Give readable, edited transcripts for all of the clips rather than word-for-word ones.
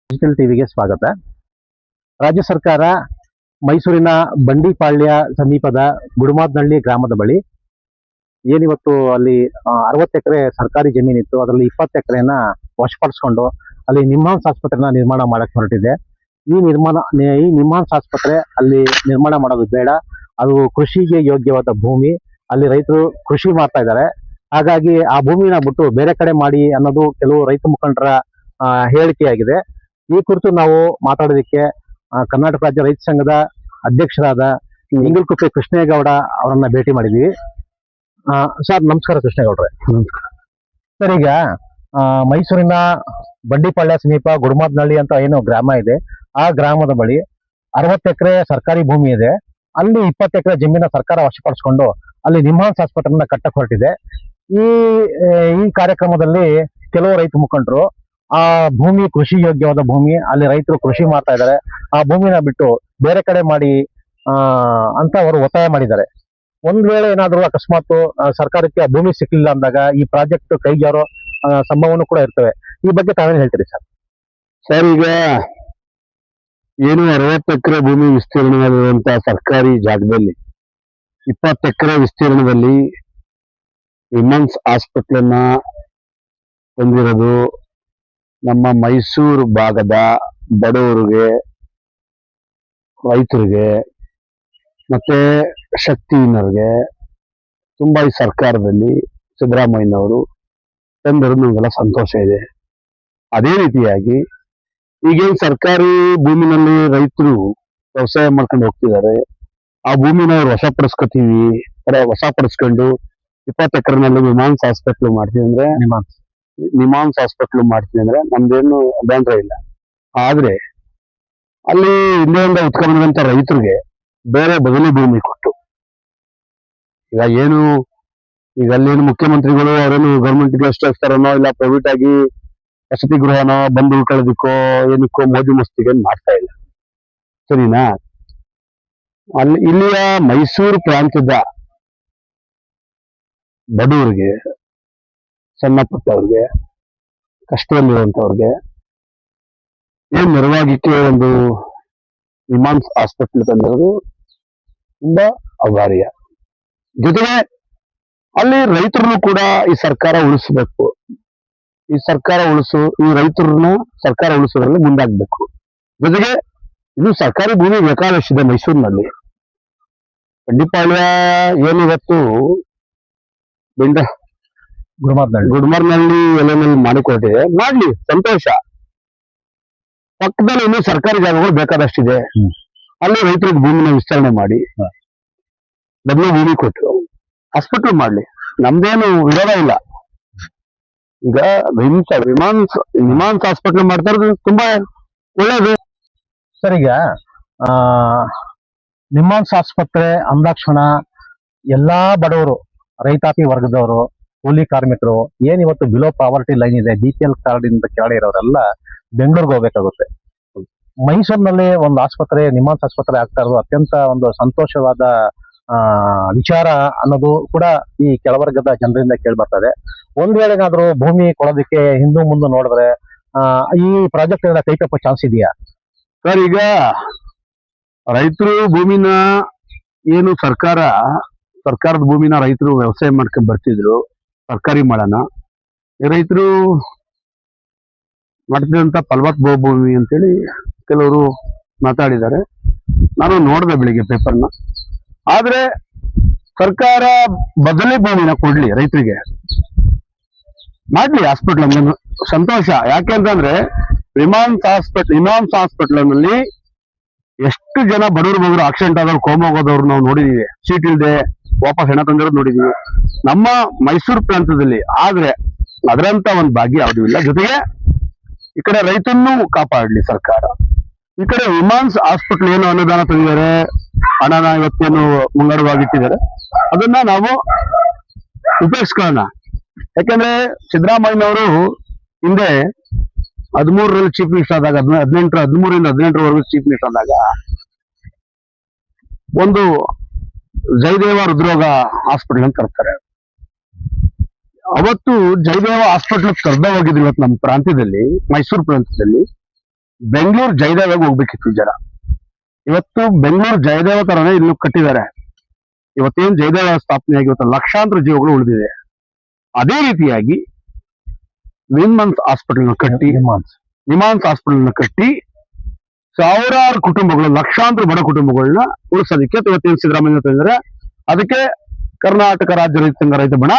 Digital ಟಿವಿಗೆ ಸ್ವಾಗತ. ರಾಜ್ಯ ಸರ್ಕಾರ ಮೈಸೂರಿನ ಬಂಡಿಪಾಳ್ಯ ಸಮೀಪದ ಗುಡುಮಾದ್ನಹಳ್ಳಿ ಗ್ರಾಮದ ಬಳಿ ಏನಿವತ್ತು ಅಲ್ಲಿ 60 ಎಕರೆ ಸರ್ಕಾರಿ ಜಮೀನಿತ್ತು. ಅದರಲ್ಲಿ 20 ಎಕರೆನ ವಶಪಡಿಸಿಕೊಂಡು ಅಲ್ಲಿ ನಿಮ್ಹಾನ್ಸ್ ಆಸ್ಪತ್ರೆನ ನಿರ್ಮಾಣ ಮಾಡಕ್ಕೆ ಹೊರಟಿದೆ. ಈ ನಿಮ್ಹಾನ್ಸ್ ಆಸ್ಪತ್ರೆ ಅಲ್ಲಿ ನಿರ್ಮಾಣ ಮಾಡೋದು ಬೇಡ, ಅದು ಕೃಷಿಗೆ ಯೋಗ್ಯವಾದ ಭೂಮಿ. ಅಲ್ಲಿ ರೈತರು ಕೃಷಿ ಮಾಡ್ತಾ ಇದ್ದಾರೆ. ಹಾಗಾಗಿ ಆ ಭೂಮಿನ ಬಿಟ್ಟು ಬೇರೆ ಕಡೆ ಮಾಡಿ ಅನ್ನೋದು ಕೆಲವು ರೈತ ಮುಖಂಡರ ಹೇಳಿಕೆಯಾಗಿದೆ. ಈ ಕುರಿತು ನಾವು ಮಾತಾಡೋದಕ್ಕೆ ಕರ್ನಾಟಕ ರಾಜ್ಯ ರೈತ ಸಂಘದ ಅಧ್ಯಕ್ಷರಾದ ಇಂಗಲ್ಕುಪ್ಪೆ ಕೃಷ್ಣೇಗೌಡ ಅವರನ್ನ ಭೇಟಿ ಮಾಡಿದ್ವಿ. ಸರ್ ನಮಸ್ಕಾರ ಕೃಷ್ಣೇಗೌಡ್ರೆ. ಸರ್, ಈಗ ಮೈಸೂರಿನ ಬಂಡಿಪಾಳ್ಯ ಸಮೀಪ ಗುಡುಮಾದ್ನಹಳ್ಳಿ ಅಂತ ಏನು ಗ್ರಾಮ ಇದೆ, ಆ ಗ್ರಾಮದ ಬಳಿ 60 ಎಕರೆ ಸರ್ಕಾರಿ ಭೂಮಿ ಇದೆ. ಅಲ್ಲಿ 20 ಎಕರೆ ಜಮೀನ ಸರ್ಕಾರ ವಶಪಡಿಸಿಕೊಂಡು ಅಲ್ಲಿ ನಿಮ್ಹಾನ್ಸ್ ಆಸ್ಪತ್ರೆಯನ್ನ ಕಟ್ಟಕ್ಕೆ ಹೊರಟಿದೆ. ಈ ಕಾರ್ಯಕ್ರಮದಲ್ಲಿ ಕೆಲವು ರೈತ ಮುಖಂಡರು ಆ ಭೂಮಿ ಕೃಷಿ ಯೋಗ್ಯವಾದ ಭೂಮಿ, ಅಲ್ಲಿ ರೈತರು ಕೃಷಿ ಮಾಡ್ತಾ ಇದ್ದಾರೆ, ಆ ಭೂಮಿನ ಬಿಟ್ಟು ಬೇರೆ ಕಡೆ ಮಾಡಿ ಅಂತ ಅವರು ಒತ್ತಾಯ ಮಾಡಿದ್ದಾರೆ. ಒಂದ್ ವೇಳೆ ಏನಾದ್ರು ಅಕಸ್ಮಾತ್ ಸರ್ಕಾರಕ್ಕೆ ಆ ಭೂಮಿ ಸಿಕ್ಲಿಲ್ಲ ಅಂದಾಗ ಈ ಪ್ರಾಜೆಕ್ಟ್ ಕೈಗಾರೋ ಸಂಭವನೂ ಕೂಡ ಇರ್ತವೆ. ಈ ಬಗ್ಗೆ ತಾವೇನು ಹೇಳ್ತೀರಿ ಸರ್? ಸರ್, ಈಗ ಏನು 60 ಎಕರೆ ಭೂಮಿ ವಿಸ್ತೀರ್ಣವಾಗಿರುವಂತಹ ಸರ್ಕಾರಿ ಜಾಗದಲ್ಲಿ 20 ಎಕರೆ ವಿಸ್ತೀರ್ಣದಲ್ಲಿ ವಿಮೆನ್ಸ್ ಹಾಸ್ಪಿಟಲ್ ಹೊಂದಿರೋದು ನಮ್ಮ ಮೈಸೂರು ಭಾಗದ ಬಡವರಿಗೆ, ರೈತರಿಗೆ ಮತ್ತೆ ಶಕ್ತಿಹೀನರಿಗೆ ತುಂಬಾ ಈ ಸರ್ಕಾರದಲ್ಲಿ ಸಿದ್ದರಾಮಯ್ಯನವರು ತಂದಿರೋದು ನಮಗೆಲ್ಲ ಸಂತೋಷ ಇದೆ. ಅದೇ ರೀತಿಯಾಗಿ ಈಗೇನು ಸರ್ಕಾರಿ ಭೂಮಿನಲ್ಲಿ ರೈತರು ವ್ಯವಸಾಯ ಮಾಡ್ಕೊಂಡು ಹೋಗ್ತಿದ್ದಾರೆ, ಆ ಭೂಮಿನ ಅವ್ರು ವಶಪಡಿಸ್ಕೊಂಡು 20 ಎಕರೆನಲ್ಲಿ ನಿಮ್ಹಾನ್ಸ್ ಹಾಸ್ಪಿಟ್ಲ್ ಮಾಡ್ತೀವಿ ಅಂದ್ರೆ ನಿಮ್ಹಾನ್ಸ್ ಹಾಸ್ಪಿಟ್ಲ್ ಮಾಡ್ತೀವಿ ಅಂದ್ರೆ ನಮ್ದೇನು ಅಭ್ಯಂತರ ಇಲ್ಲ. ಆದ್ರೆ ಅಲ್ಲಿ ಇಲ್ಲಿಂದ ಉತ್ಕೊಂಡ್ಬಂದಂತ ರೈತರಿಗೆ ಬೇರೆ ಬದಲಿ ಭೂಮಿ ಕೊಟ್ಟು, ಈಗ ಅಲ್ಲೇನು ಮುಖ್ಯಮಂತ್ರಿಗಳು ಅವರೇನು ಗೌರ್ಮೆಂಟ್ಗೆ ಎಷ್ಟು ಇರ್ತಾರನೋ ಇಲ್ಲ ಪ್ರೈವೇಟ್ ಆಗಿ ವಸತಿ ಗೃಹನೋ ಬಂದು ಉಳ್ಕೊಳ್ಳೋದಕ್ಕೋ ಏನಕ್ಕೋ ಮೋದಿ ಮಸ್ತಿಗೆ ಮಾಡ್ತಾ ಇಲ್ಲ, ಸರಿನಾ? ಇಲ್ಲಿಯ ಮೈಸೂರು ಪ್ರಾಂತ್ಯದ ಬಡವರಿಗೆ, ಸಣ್ಣ ಪುಟ್ಟವ್ರಿಗೆ, ಕಷ್ಟದಲ್ಲಿರುವಂತವ್ರಿಗೆ ಏನ್ ನೆರವಾಗಿಕ್ಕೆ ಒಂದು ನಿಮ್ಹಾನ್ಸ್ ಹಾಸ್ಪಿಟಲ್ ತಂದಿರೋದು ತುಂಬಾ ಅಭಾರ್ಯ. ಜೊತೆಗೆ ಅಲ್ಲಿ ರೈತರನ್ನು ಕೂಡ ಈ ಸರ್ಕಾರ ಉಳಿಸ್ಬೇಕು. ಈ ರೈತರನ್ನ ಸರ್ಕಾರ ಉಳಿಸೋದ್ರಲ್ಲಿ ಮುಂದಾಗ್ಬೇಕು. ಜೊತೆಗೆ ಇದು ಸರ್ಕಾರಿ ಭೂಮಿ ಬೇಕಾದಷ್ಟಿದೆ ಮೈಸೂರಿನಲ್ಲಿ. ಬಂಡಿಪಾಳ್ಯ ಏನಿವತ್ತು ಗುಡ್ಮಾರ್ನಲ್ಲಿ ಎಲ್ಲೆಲ್ಲಿ ಮಾಡಿಕೊಟ್ಟಿದೆ, ಮಾಡ್ಲಿ, ಸಂತೋಷ. ಪಕ್ಕದಲ್ಲಿ ಇನ್ನೂ ಸರ್ಕಾರಿ ಜಾಗಗಳು ಬೇಕಾದಷ್ಟಿದೆ, ಅಲ್ಲಿ ರೈತರಿಗೆ ಭೂಮಿನ ವಿಸ್ತರಣೆ ಮಾಡಿ ಡಬ್ಲ್ಯೂ ಭೂಮಿ ಕೊಟ್ಟು ಹಾಸ್ಪಿಟಲ್ ಮಾಡ್ಲಿ, ನಮ್ದೇನು ವಿರೋಧ ಇಲ್ಲ. ಈಗ ನಿಮ್ಹಾನ್ಸ್ ಹಾಸ್ಪಿಟಲ್ ಮಾಡ್ತಾ ಇರೋದು ತುಂಬಾ ಒಳ್ಳೇದು. ಸರ್, ಈಗ ನಿಮ್ಹಾನ್ಸ್ ಆಸ್ಪತ್ರೆ ಅಂದಾಕ್ಷಣ ಎಲ್ಲಾ ಬಡವರು, ರೈತಾಪಿ ವರ್ಗದವರು, ಕೂಲಿ ಕಾರ್ಮಿಕರು, ಏನಿವತ್ತು ಬಿಲೋ ಪಾವರ್ಟಿ ಲೈನ್ ಇದೆ, BPL ಕಾರ್ಡ್ ಇಂದ ಕೆಳಗಡೆ ಇರೋರೆಲ್ಲ ಬೆಂಗಳೂರಿಗೆ ಹೋಗ್ಬೇಕಾಗುತ್ತೆ. ಮೈಸೂರಿನಲ್ಲಿ ಒಂದು ಆಸ್ಪತ್ರೆ, ನಿಮ್ಹಾನ್ಸ್ ಆಸ್ಪತ್ರೆ ಆಗ್ತಾ ಇರೋದು ಅತ್ಯಂತ ಒಂದು ಸಂತೋಷವಾದ ವಿಚಾರ ಅನ್ನೋದು ಕೂಡ ಈ ಕೆಳವರ್ಗದ ಜನರಿಂದ ಕೇಳಿ ಬರ್ತದೆ. ಒಂದ್ ವೇಳೆ ಏನಾದ್ರು ಭೂಮಿ ಕೊಡೋದಕ್ಕೆ ಹಿಂದೂ ಮುಂದೆ ನೋಡಿದ್ರೆ ಈ ಪ್ರಾಜೆಕ್ಟ್ ಎಲ್ಲ ಕೈ ತಪ್ಪೋ ಚಾನ್ಸ್ ಇದೆಯಾ ಸರ್? ಈಗ ರೈತರು ಭೂಮಿನ ಏನು ಸರ್ಕಾರದ ಭೂಮಿನ ರೈತರು ವ್ಯವಸಾಯ ಮಾಡ್ಕೊಂಡ್ ಬರ್ತಿದ್ರು, ಸರ್ಕಾರಿ ಮಾಡೋಣ, ರೈತರು ಮಾಡ್ತಿದ್ದಂತ ಫಲವತ್ ಭೂಮಿ ಅಂತೇಳಿ ಕೆಲವರು ಮಾತಾಡಿದ್ದಾರೆ. ನಾನು ನೋಡಿದೆ ಬೆಳಿಗ್ಗೆ ಪೇಪರ್ನ. ಆದ್ರೆ ಸರ್ಕಾರ ಬದಲಿ ಭೂಮಿನ ಕೊಡ್ಲಿ, ರೈತರಿಗೆ ಮಾಡ್ಲಿ ಹಾಸ್ಪಿಟ್ಲ್, ಅಂದ್ರೆ ಸಂತೋಷ. ಯಾಕೆಂತಂದ್ರೆ ನಿಮ್ಹಾನ್ಸ್ ಹಾಸ್ಪಿಟ್ಲ್ ನಲ್ಲಿ ಎಷ್ಟು ಜನ ಬಡವರು ಆಕ್ಸಿಡೆಂಟ್ ಆದವ್ರು, ಕೋಮಾ ಹೋಗೋದವ್ರು ನಾವು ನೋಡಿದೀವಿ, ಸೀಟ್ ಇಲ್ದೆ ವಾಪಸ್ ಹೆಣ ತಂದಿರೋದು ನೋಡಿದೀವಿ ನಮ್ಮ ಮೈಸೂರು ಪ್ರಾಂತದಲ್ಲಿ. ಆದ್ರೆ ಅದರಂತ ಒಂದು ಭಾಗ್ಯ ಯಾವುದೂ ಇಲ್ಲ. ಜೊತೆಗೆ ಈ ಕಡೆ ರೈತನ್ನು ಕಾಪಾಡಲಿ ಸರ್ಕಾರ. ಈ ಕಡೆ ನಿಮ್ಹಾನ್ಸ್ ಹಾಸ್ಪಿಟ್ಲ್ ಏನು ಅನುದಾನ ತಂದಿದ್ದಾರೆ, ಹಣನ ಇವತ್ತೇನು ಮುಂಗಡವಾಗಿಟ್ಟಿದ್ದಾರೆ, ಅದನ್ನ ನಾವು ಉಪಯೋಗಿಸ್ಕೊಳ್ಳೋಣ. ಯಾಕಂದ್ರೆ ಸಿದ್ದರಾಮಯ್ಯನವರು ಹಿಂದೆ 13ರಲ್ಲಿ ಚೀಫ್ ಮಿನಿಸ್ಟರ್ ಆದಾಗ, 13ರಿಂದ 18ರವರೆಗೂ ಚೀಫ್ ಮಿನಿಸ್ಟರ್ ಆದಾಗ ಒಂದು ಜಯದೇವ ಹೃದ್ರೋಗ ಹಾಸ್ಪಿಟಲ್ ಅಂತ ಕರ್ತಾರೆ. ಅವತ್ತು ಜಯದೇವ ಹಾಸ್ಪಿಟಲ್ ಕರೆದ ಹೋಗಿದ್ರು ಇವತ್ತು ನಮ್ಮ ಪ್ರಾಂತ್ಯದಲ್ಲಿ, ಮೈಸೂರು ಪ್ರಾಂತ್ಯದಲ್ಲಿ ಬೆಂಗಳೂರು ಜಯದೇವಾಗ ಹೋಗ್ಬೇಕಿತ್ತು ಜನ. ಇವತ್ತು ಬೆಂಗಳೂರು ಜಯದೇವ ತರನೇ ಇನ್ನು ಕಟ್ಟಿದ್ದಾರೆ. ಇವತ್ತೇನ್ ಜಯದೇವ ಸ್ಥಾಪನೆ ಆಗಿ ಇವತ್ತು ಲಕ್ಷಾಂತರ ಜೀವಗಳು ಉಳಿದಿದೆ. ಅದೇ ರೀತಿಯಾಗಿ ನಿಮ್ಹಾನ್ಸ್ ಹಾಸ್ಪಿಟಲ್ ಕಟ್ಟಿ ನಿಮ್ಹಾನ್ಸ್ ಹಾಸ್ಪಿಟಲ್ ಕಟ್ಟಿ ಸಾವಿರಾರು ಕುಟುಂಬಗಳು, ಲಕ್ಷಾಂತರ ಬಡ ಕುಟುಂಬಗಳನ್ನ ಉಳಿಸೋದಕ್ಕೆ ಇವತ್ತೇನು ಸಿದ್ದರಾಮಯ್ಯ ತಂದರೆ ಅದಕ್ಕೆ ಕರ್ನಾಟಕ ರಾಜ್ಯ ರೈತ ಸಂಘ ರೈತ ಬಣ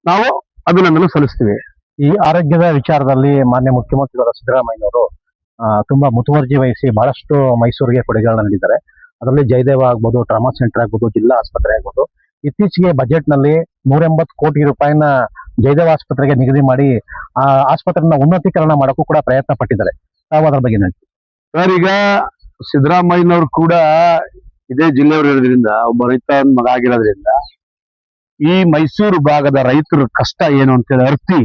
ನಾವು ಅಭಿನಂದನೆ ಸಲ್ಲಿಸ್ತೀವಿ. ಈ ಆರೋಗ್ಯದ ವಿಚಾರದಲ್ಲಿ ಮಾನ್ಯ ಮುಖ್ಯಮಂತ್ರಿಗಳ ಸಿದ್ದರಾಮಯ್ಯನವರು ತುಂಬಾ ಮುತುವರ್ಜಿ ವಹಿಸಿ ಬಹಳಷ್ಟು ಮೈಸೂರಿಗೆ ಕೊಡುಗೆಗಳನ್ನ ನೀಡಿದ್ದಾರೆ. ಅದರಲ್ಲಿ ಜಯದೇವ ಆಗ್ಬೋದು, ಟ್ರಾಮಾ ಸೆಂಟರ್ ಆಗ್ಬೋದು, ಜಿಲ್ಲಾ ಆಸ್ಪತ್ರೆ ಆಗ್ಬೋದು. ಇತ್ತೀಚೆಗೆ ಬಜೆಟ್ ನಲ್ಲಿ 180 ಕೋಟಿ ರೂಪಾಯಿನ ಜಯದೇವ ಆಸ್ಪತ್ರೆಗೆ ನಿಗದಿ ಮಾಡಿ ಆ ಆಸ್ಪತ್ರೆನ ಉನ್ನತೀಕರಣ ಮಾಡೋಕ್ಕೂ ಕೂಡ ಪ್ರಯತ್ನ ಪಟ್ಟಿದ್ದಾರೆ. ತಾವು ಅದರ ಬಗ್ಗೆ ಹೇಳಿ ಸರ್. ಈಗ ಸಿದ್ದರಾಮಯ್ಯನವರು ಕೂಡ ಇದೇ ಜಿಲ್ಲೆಯವರು ಇರೋದ್ರಿಂದ, ಒಬ್ಬ ರೈತ ಮಗ ಆಗಿರೋದ್ರಿಂದ ಈ ಮೈಸೂರು ಭಾಗದ ರೈತರ ಕಷ್ಟ ಏನು ಅಂತೇಳಿ ಅರ್ತಿ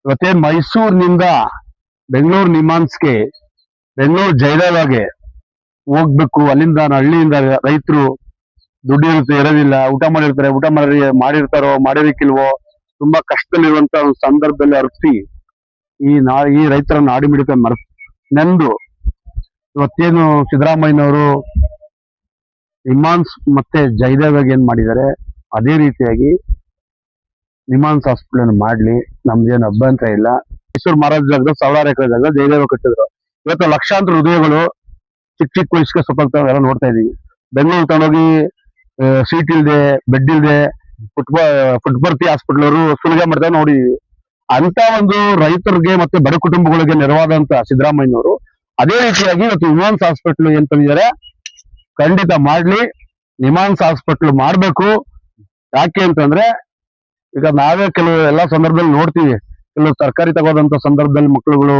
ಇವತ್ತೇನ್ ಮೈಸೂರಿನಿಂದ ಬೆಂಗಳೂರು ನಿಮ್ಹಾನ್ಸ್ಗೆ, ಬೆಂಗಳೂರು ಜಯದೇವಗೆ ಹೋಗ್ಬೇಕು. ಅಲ್ಲಿಂದ ಹಳ್ಳಿಯಿಂದ ರೈತರು ದುಡ್ಡು ಇರುತ್ತೆ, ಇರೋದಿಲ್ಲ, ಊಟ ಮಾಡಿರ್ತಾರೆ, ಊಟ ಮಾಡಿರ್ತಾರೋ ಮಾಡಿರ್ಬೇಕಿಲ್ವೋ, ತುಂಬಾ ಕಷ್ಟದಲ್ಲಿರುವಂತ ಒಂದು ಸಂದರ್ಭದಲ್ಲಿ ಅರ್ತಿ ಈ ರೈತರ ನಾಡಿ ಮಿಡಿತ ನೆಂದು ಇವತ್ತೇನು ಸಿದ್ದರಾಮಯ್ಯನವರು ನಿಮ್ಹಾನ್ಸ್ ಮತ್ತೆ ಜಯದೇವಗೆ ಏನ್ ಮಾಡಿದ್ದಾರೆ, ಅದೇ ರೀತಿಯಾಗಿ ನಿಮ್ಹಾನ್ಸ್ ಹಾಸ್ಪಿಟಲ್ ಮಾಡ್ಲಿ, ನಮ್ದೇನು ಅಭ್ಯಂತರ ಇಲ್ಲ. ಮೈಸೂರು ಮಹಾರಾಜ ಜಾಗದ 1000 ಎಕರೆ ಜಾಗ ಜಯದೇವ ಕಟ್ಟಿದ್ರು. ಇವತ್ತು ಲಕ್ಷಾಂತರ ಹೃದಯಗಳು ಚಿಕ್ಕ ವಯಸ್ಸಿಗೆ ಸ್ವಲ್ಪ ಎಲ್ಲ ನೋಡ್ತಾ ಇದೀವಿ. ಬೆಂಗಳೂರು ತಗೊಂಡೋಗಿ ಸೀಟ್ ಇಲ್ದೆ, ಬೆಡ್ ಇಲ್ದೆ, ಫುಟ್ಬರ್ತಿ ಹಾಸ್ಪಿಟಲ್ ಅವರು ಸುಲಿಗೆ ಮಾಡ್ತಾ ನೋಡಿದೀವಿ. ಅಂತ ಒಂದು ರೈತರಿಗೆ ಮತ್ತೆ ಬಡ ಕುಟುಂಬಗಳಿಗೆ ನೆರವಾದಂತ ಸಿದ್ದರಾಮಯ್ಯನವರು ಅದೇ ರೀತಿಯಾಗಿ ಇವತ್ತು ನಿಮ್ಹಾನ್ಸ್ ಹಾಸ್ಪಿಟಲ್ ಏನ್ ತಂದಿದ್ದಾರೆ, ಖಂಡಿತ ಮಾಡ್ಲಿ. ನಿಮ್ಹಾನ್ಸ್ ಹಾಸ್ಪಿಟಲ್ ಮಾಡ್ಬೇಕು. ಯಾಕೆ ಅಂತಂದ್ರೆ ಈಗ ನಾವೇ ಕೆಲವು ಎಲ್ಲಾ ಸಂದರ್ಭದಲ್ಲಿ ನೋಡ್ತೀವಿ, ಕೆಲವು ತರಕಾರಿ ತಗೋದಂತ ಸಂದರ್ಭದಲ್ಲಿ ಮಕ್ಕಳುಗಳು,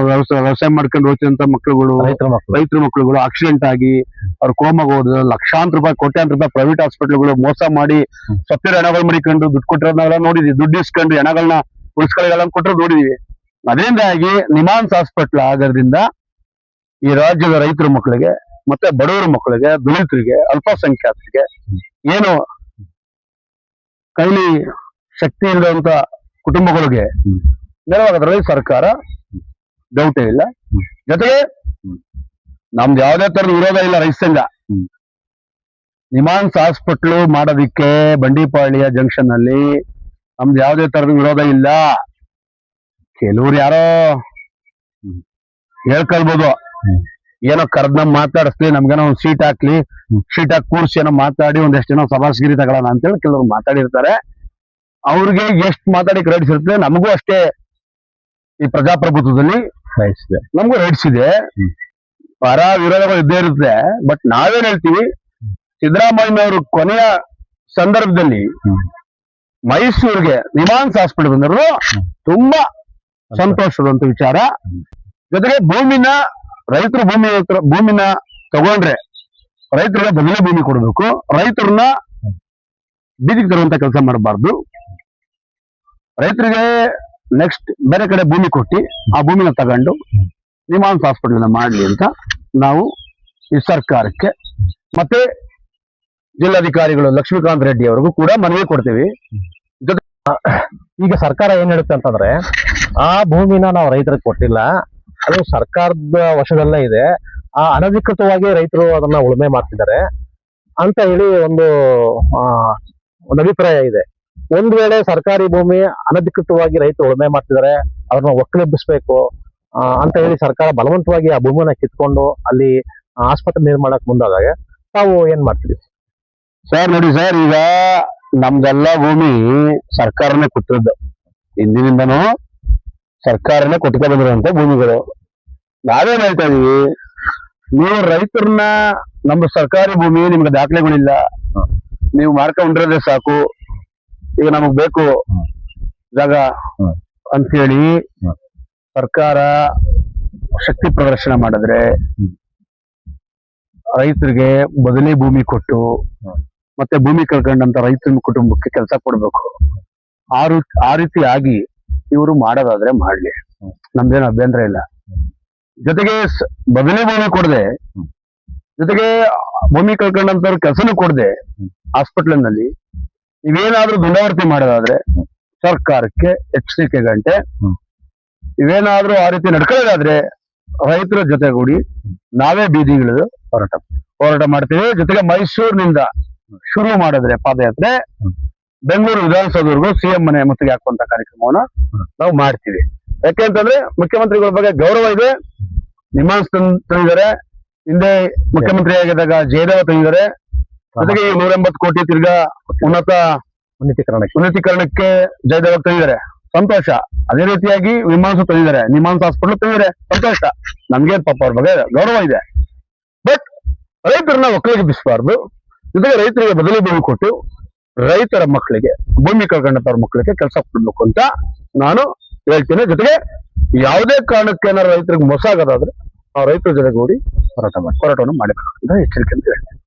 ವ್ಯವಸಾಯ ಮಾಡ್ಕೊಂಡು ಹೋಗ್ತಿದಂತ ಮಕ್ಕಳುಗಳು, ರೈತರ ಮಕ್ಕಳುಗಳು ಆಕ್ಸಿಡೆಂಟ್ ಆಗಿ ಅವ್ರು ಕೋಮಾಗ ಹೋದ, ಲಕ್ಷಾಂತರ ರೂಪಾಯಿ, ಕೋಟ್ಯಾಂತರ ರೂಪಾಯಿ ಪ್ರೈವೇಟ್ ಹಾಸ್ಪಿಟಲ್ಗಳು ಮೋಸ ಮಾಡಿ ಸತ್ತಿರ ಹೆಣಗಳು ಮಡಿಕೊಂಡು ದುಡ್ಡು ಕೊಟ್ಟಿರೋದನ್ನೆಲ್ಲ ನೋಡಿದ್ವಿ. ದುಡ್ಡು ಇಸ್ಕೊಂಡು ಹೆಣಗಳನ್ನ ಉಳಿಸ್ಕೊಳ್ಳೋಲ್ಲ ಕೊಟ್ಟರು ನೋಡಿದೀವಿ. ಅದರಿಂದಾಗಿ ನಿಮ್ಹಾನ್ಸ್ ಹಾಸ್ಪಿಟಲ್ ಆಗೋದ್ರಿಂದ ಈ ರಾಜ್ಯದ ರೈತರ ಮಕ್ಕಳಿಗೆ ಮತ್ತೆ ಬಡವರ ಮಕ್ಕಳಿಗೆ, ದಲಿತರಿಗೆ, ಅಲ್ಪಸಂಖ್ಯಾತರಿಗೆ, ಏನು ಕೈಲಿ ಶಕ್ತಿ ಇಲ್ಲದಂತ ಕುಟುಂಬಗಳಿಗೆ ನೆರವಾಗೋದ್ರಲ್ಲಿ ಸರ್ಕಾರ ಡೌಟೇ ಇಲ್ಲ. ಜೊತೆಗೆ ನಮ್ದು ಯಾವುದೇ ತರದ ವಿರೋಧ ಇಲ್ಲ. ರೈತ ಸಂಘ ನಿಮ್ಹಾನ್ಸ್ ಹಾಸ್ಪಿಟ್ಲು ಮಾಡೋದಿಕ್ಕೆ ಬಂಡಿಪಾಳ್ಯ ಜಂಕ್ಷನ್ ಅಲ್ಲಿ ನಮ್ದು ಯಾವುದೇ ತರದ ವಿರೋಧ ಇಲ್ಲ. ಕೆಲವ್ರು ಯಾರೋ ಹೇಳ್ಕೊಳ್ಬೋದು, ಏನೋ ಕರ್ದ್ ಮಾತಾಡಿಸ್ಲಿ, ನಮ್ಗೇನೋ ಒಂದ್ ಸೀಟ್ ಹಾಕಿ ಕೂರ್ಸಿ ಏನೋ ಮಾತಾಡಿ ಒಂದಷ್ಟು ಏನೋ ಸಭಾಸ್ಗಿರಿ ತಗೊಳ್ಳೋಣ ಅಂತೇಳಿ ಕೆಲವರು ಮಾತಾಡಿರ್ತಾರೆ. ಅವ್ರಿಗೆ ಎಷ್ಟು ಮಾತಾಡಿ ರೈಟ್ಸ್ ಇರ್ತದೆ, ನಮಗೂ ಅಷ್ಟೇ ಈ ಪ್ರಜಾಪ್ರಭುತ್ವದಲ್ಲಿ ನಮಗೂ ರೈಟ್ಸ್ ಇದೆ. ಪರ ವಿರೋಧಗಳು ಇದ್ದೇ ಇರುತ್ತೆ. ಬಟ್ ನಾವೇನ್ ಹೇಳ್ತೀವಿ, ಸಿದ್ದರಾಮಯ್ಯನವರು ಕೊನೆಯ ಸಂದರ್ಭದಲ್ಲಿ ಮೈಸೂರಿಗೆ ನಿಮ್ಹಾನ್ಸ್ ಹಾಸ್ಪಿಟಲ್ ಬಂದರು ತುಂಬಾ ಸಂತೋಷದಂತ ವಿಚಾರ. ಜೊತೆಗೆ ರೈತರು ಭೂಮಿನ ತಗೊಂಡ್ರೆ ರೈತರಿಗೆ ಬದಲೇ ಭೂಮಿ ಕೊಡಬೇಕು. ರೈತರನ್ನ ಬೀದಿಗೆ ತರುವಂತ ಕೆಲಸ ಮಾಡಬಾರ್ದು. ರೈತರಿಗೆ ನೆಕ್ಸ್ಟ್ ಬೇರೆ ಕಡೆ ಭೂಮಿ ಕೊಟ್ಟು ಆ ಭೂಮಿನ ತಗೊಂಡು ನಿಮ್ಹಾನ್ಸ್ ಹಾಸ್ಪಿಟಲ್ ಮಾಡ್ಲಿ ಅಂತ ನಾವು ಈ ಸರ್ಕಾರಕ್ಕೆ ಮತ್ತೆ ಜಿಲ್ಲಾಧಿಕಾರಿಗಳು ಲಕ್ಷ್ಮೀಕಾಂತ್ ರೆಡ್ಡಿ ಅವರಿಗೂ ಕೂಡ ಮನವಿ ಕೊಡ್ತೀವಿ. ಈಗ ಸರ್ಕಾರ ಏನ್ ಹೇಳುತ್ತೆ ಅಂತಂದ್ರೆ, ಆ ಭೂಮಿನ ನಾವು ರೈತರಿಗೆ ಕೊಟ್ಟಿಲ್ಲ, ಅದು ಸರ್ಕಾರದ ವಶದಲ್ಲೇ ಇದೆ, ಆ ಅನಧಿಕೃತವಾಗಿ ರೈತರು ಅದನ್ನ ಉಳುಮೆ ಮಾಡ್ತಿದ್ದಾರೆ ಅಂತ ಹೇಳಿ ಒಂದು ಅಭಿಪ್ರಾಯ ಇದೆ. ಒಂದ್ ವೇಳೆ ಸರ್ಕಾರಿ ಭೂಮಿ ಅನಧಿಕೃತವಾಗಿ ರೈತರು ಉಳುಮೆ ಮಾಡ್ತಿದ್ದಾರೆ, ಅವ್ರನ್ನ ಒಕ್ಕಲೆಬ್ಬಿಸ್ಬೇಕು ಅಂತ ಹೇಳಿ ಸರ್ಕಾರ ಬಲವಂತವಾಗಿ ಆ ಭೂಮಿನ ಕಿತ್ಕೊಂಡು ಅಲ್ಲಿ ಆಸ್ಪತ್ರೆ ನಿರ್ಮಾಣಕ್ಕೆ ಮುಂದಾದಾಗ ತಾವು ಏನ್ ಮಾಡ್ತೀರಿ? ಸರ್ ನೋಡಿ ಸರ್, ಈಗ ನಮ್ದೆಲ್ಲ ಭೂಮಿ ಸರ್ಕಾರನೇ ಕೊಟ್ಟಿರೋದು. ಹಿಂದಿನಿಂದನೂ ಸರ್ಕಾರನೇ ಕೊಟ್ಕೊ ಬಂದಿರುವಂತ ಭೂಮಿಗಳು. ನಾವೇನ್ ಹೇಳ್ತಾ ಇದೀವಿ, ನೀವು ರೈತರನ್ನ ನಮ್ದು ಸರ್ಕಾರಿ ಭೂಮಿ, ನಿಮ್ಗೆ ದಾಖಲೆಗಳಿಲ್ಲ, ನೀವು ಮಾಡ್ಕೊಂಡಿರೋದೇ ಸಾಕು, ಈಗ ನಮಗ್ ಬೇಕು ಜಾಗ ಅಂತೇಳಿ ಸರ್ಕಾರ ಶಕ್ತಿ ಪ್ರದರ್ಶನ ಮಾಡಿದ್ರೆ ರೈತರಿಗೆ ಬದಲಿ ಭೂಮಿ ಕೊಟ್ಟು ಮತ್ತೆ ಭೂಮಿ ಕಳ್ಕೊಂಡಂತ ರೈತರ ಕುಟುಂಬಕ್ಕೆ ಕೆಲಸ ಕೊಡ್ಬೇಕು. ಆ ರೀತಿ ಆಗಿ ಇವರು ಮಾಡೋದಾದ್ರೆ ಮಾಡ್ಲಿ, ನಮ್ದೇನು ಅಭ್ಯಂತರ ಇಲ್ಲ. ಜೊತೆಗೆ ಬದಲಿ ಭೂಮಿ ಕೊಡದೆ, ಜೊತೆಗೆ ಭೂಮಿ ಕಳ್ಕೊಂಡಂತವ್ರ ಕೆಲಸನೂ ಕೊಡದೆ ಹಾಸ್ಪಿಟಲ್ನಲ್ಲಿ ನೀವೇನಾದ್ರೂ ದುಂಡಾವರ್ತಿ ಮಾಡೋದಾದ್ರೆ ಸರ್ಕಾರಕ್ಕೆ ಎಚ್ಚರಿಕೆ ಗಂಟೆ ಇವೇನಾದ್ರೂ ಆ ರೀತಿ ನಡ್ಕೊಳ್ಳೋದಾದ್ರೆ ರೈತರ ಜೊತೆಗೂಡಿ ನಾವೇ ಬೀದಿಗಿಳಿದು ಹೋರಾಟ ಮಾಡ್ತೀವಿ. ಜೊತೆಗೆ ಮೈಸೂರಿನಿಂದ ಶುರು ಮಾಡಿದ್ರೆ ಪಾದಯಾತ್ರೆ ಬೆಂಗಳೂರು ವಿಧಾನಸೌಧವರೆಗೂ ಸಿಎಂ ಮನೆ ಮುತ್ತಿಗೆ ಹಾಕುವಂತ ಕಾರ್ಯಕ್ರಮವನ್ನ ನಾವು ಮಾಡ್ತೀವಿ. ಯಾಕೆಂತಂದ್ರೆ ಮುಖ್ಯಮಂತ್ರಿಗಳ ಬಗ್ಗೆ ಗೌರವ ಇದೆ. ನಿಮಾನ್ಸ್ ತಂದಿದ್ದಾರೆ, ಹಿಂದೆ ಮುಖ್ಯಮಂತ್ರಿ ಆಗಿದ್ದಾಗ ಜಯದೇವ ತಂದಿದ್ದಾರೆ. ಜೊತೆಗೆ ಈ 180 ಕೋಟಿ ತಿರ್ಗಾ ಉನ್ನತೀಕರಣಕ್ಕೆ ಜಯದೇವ ತಂದಿದ್ದಾರೆ, ಸಂತೋಷ. ಅದೇ ರೀತಿಯಾಗಿ ವಿಮಾನ್ಸ್ ತಂದಿದ್ದಾರೆ, ನಿಮಾನ್ಸ್ ಹಾಸ್ಪಿಟಲ್ ತಂದಿದ್ದಾರೆ, ಸಂತೋಷ. ನಮ್ಗೇನ್ ಪಾಪ ಅವ್ರ ಬಗ್ಗೆ ಗೌರವ ಇದೆ. ಬಟ್ ರೈತರನ್ನ ಒಕ್ಕಲಿಗಿಸಬಾರ್ದು. ಜೊತೆಗೆ ರೈತರಿಗೆ ಬದಲಿ ಭೂಮಿ ಕೊಟ್ಟು ರೈತರ ಮಕ್ಕಳಿಗೆ, ಭೂಮಿ ಕಳ್ಕೊಂಡಂತವ್ರ ಮಕ್ಕಳಿಗೆ ಕೆಲಸ ಕೊಡ್ಬೇಕು ಅಂತ ನಾನು ಹೇಳ್ತೀನಿ. ಜೊತೆಗೆ ಯಾವುದೇ ಕಾರಣಕ್ಕೆ ಏನಾದ್ರು ರೈತರಿಗೆ ಮೋಸ ಆಗೋದಾದ್ರೆ ಆ ರೈತರ ಜೊತೆಗೂಡಿ ಹೋರಾಟವನ್ನು ಮಾಡಬೇಕು ಅಂತ ಎಚ್ಚರಿಕೆ ಅಂತ ಹೇಳ್ತೀನಿ.